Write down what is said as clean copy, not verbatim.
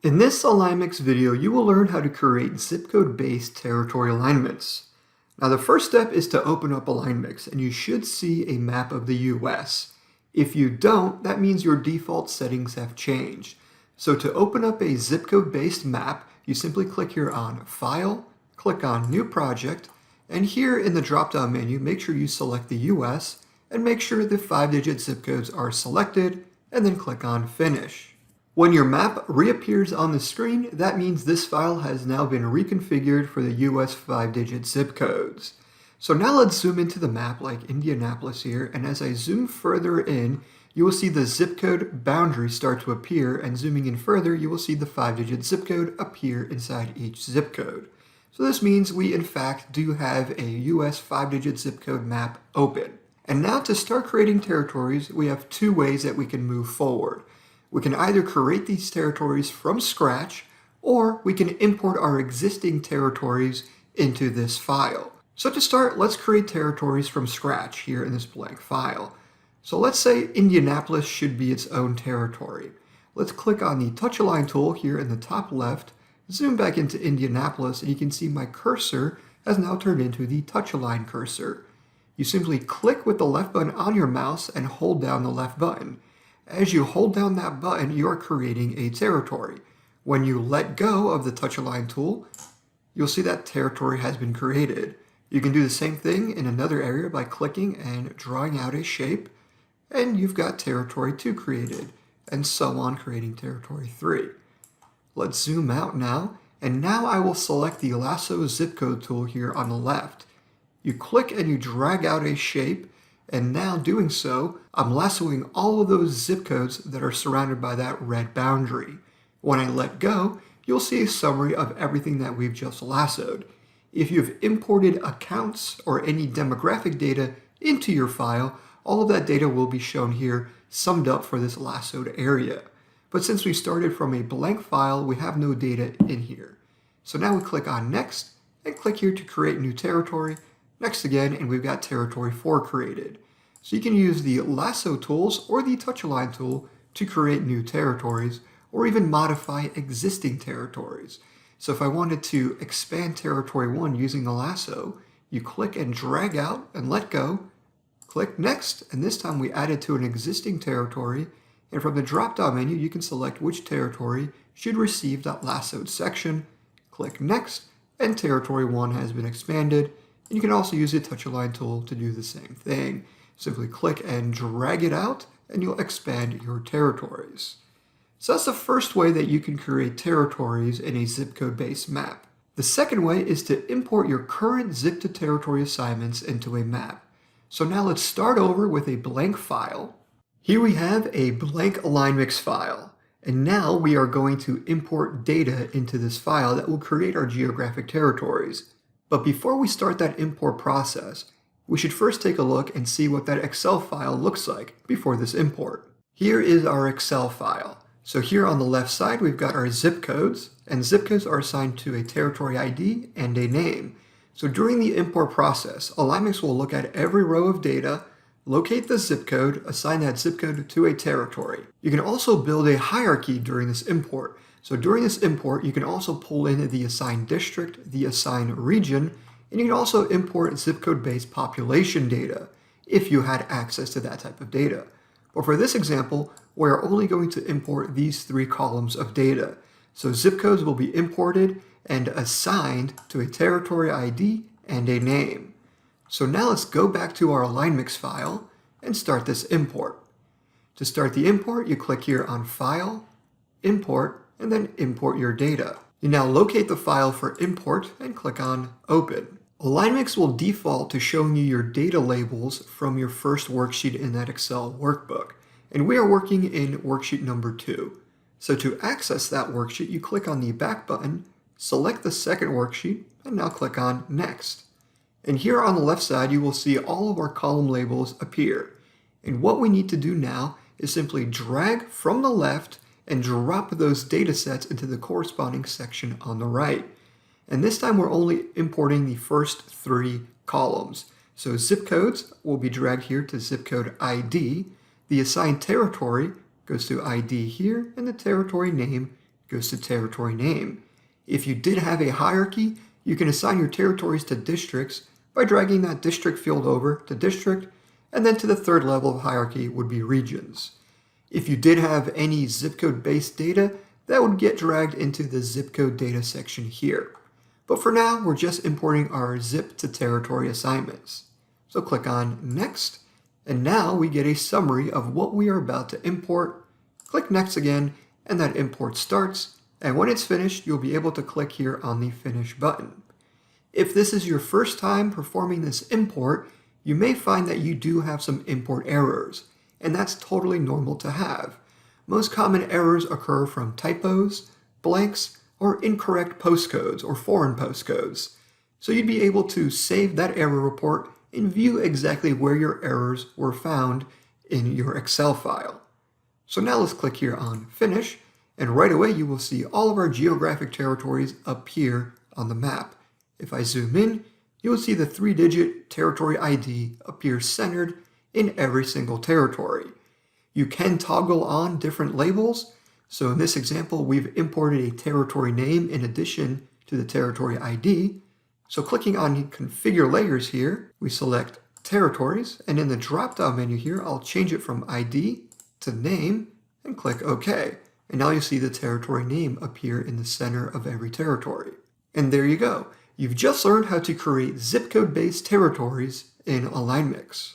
In this AlignMix video, you will learn how to create zip code-based territory alignments. Now, the first step is to open up AlignMix, and you should see a map of the US. If you don't, that means your default settings have changed. So to open up a zip code-based map, you simply click here on File, click on New Project, and here in the drop-down menu, make sure you select the US, and make sure the 5-digit zip codes are selected, and then click on Finish. When your map reappears on the screen, that means this file has now been reconfigured for the US 5-digit zip codes. So now let's zoom into the map like Indianapolis here, and as I zoom further in, you will see the zip code boundary start to appear, and zooming in further, you will see the 5-digit zip code appear inside each zip code. So this means we in fact do have a US 5-digit zip code map open. And now to start creating territories, we have two ways that we can move forward. We can either create these territories from scratch, or we can import our existing territories into this file. So to start, let's create territories from scratch here in this blank file. So let's say Indianapolis should be its own territory. Let's click on the touch align tool here in the top left, zoom back into Indianapolis, and you can see my cursor has now turned into the touch align cursor. You simply click with the left button on your mouse and hold down the left button. As you hold down that button, you are creating a territory. When you let go of the touch align tool, you'll see that territory has been created. You can do the same thing in another area by clicking and drawing out a shape, and you've got territory 2 created, and so on, creating territory 3. Let's zoom out now, and now I will select the lasso zip code tool here on the left. You click and you drag out a shape, and now doing so, I'm lassoing all of those zip codes that are surrounded by that red boundary. When I let go, you'll see a summary of everything that we've just lassoed. If you've imported accounts or any demographic data into your file, all of that data will be shown here, summed up for this lassoed area. But since we started from a blank file, we have no data in here. So now we click on Next, and click here to create new territory. Next again, and we've got territory 4 created. So you can use the lasso tools or the touch align tool to create new territories, or even modify existing territories. So if I wanted to expand territory 1 using the lasso, you click and drag out and let go, click Next, and this time we add it to an existing territory, and from the drop-down menu you can select which territory should receive that lassoed section, click Next, and territory 1 has been expanded. And you can also use the touch align tool to do the same thing. Simply click and drag it out, and you'll expand your territories. So that's the first way that you can create territories in a zip code-based map. The second way is to import your current zip to territory assignments into a map. So now let's start over with a blank file. Here we have a blank AlignMix file. And now we are going to import data into this file that will create our geographic territories. But before we start that import process, we should first take a look and see what that Excel file looks like before this import. Here is our Excel file. So here on the left side, we've got our zip codes, and zip codes are assigned to a territory ID and a name. So during the import process, AlignMix will look at every row of data, locate the zip code, assign that zip code to a territory. You can also build a hierarchy during this import. So during this import, you can also pull in the assigned district, the assigned region, and you can also import zip code-based population data if you had access to that type of data. But for this example, we're only going to import these 3 columns of data. So zip codes will be imported and assigned to a territory ID and a name. So now let's go back to our AlignMix file and start this import. To start the import, you click here on File, Import, and then import your data. You now locate the file for import and click on Open. AlignMix will default to showing you your data labels from your first worksheet in that Excel workbook. And we are working in worksheet number 2. So to access that worksheet, you click on the back button, select the second worksheet, and now click on Next. And here on the left side, you will see all of our column labels appear. And what we need to do now is simply drag from the left and drop those data sets into the corresponding section on the right. And this time we're only importing the first 3 columns. So zip codes will be dragged here to zip code ID. The assigned territory goes to ID here, and the territory name goes to territory name. If you did have a hierarchy, you can assign your territories to districts by dragging that district field over to district, and then to the third level of hierarchy would be regions. If you did have any zip code based data, that would get dragged into the zip code data section here. But for now, we're just importing our zip to territory assignments. So click on Next, and now we get a summary of what we are about to import. Click Next again, and that import starts, and when it's finished, you'll be able to click here on the Finish button. If this is your first time performing this import, you may find that you do have some import errors, and that's totally normal to have. Most common errors occur from typos, blanks, or incorrect postcodes or foreign postcodes. So you'd be able to save that error report and view exactly where your errors were found in your Excel file. So now let's click here on Finish, and right away you will see all of our geographic territories appear on the map. If I zoom in, you will see the 3-digit territory ID appear centered in every single territory. You can toggle on different labels. So in this example, we've imported a territory name in addition to the territory ID. So clicking on Configure Layers here, we select Territories, and in the drop-down menu here, I'll change it from ID to Name and click OK. And now you see the territory name appear in the center of every territory. And there you go. You've just learned how to create zip code-based territories in AlignMix.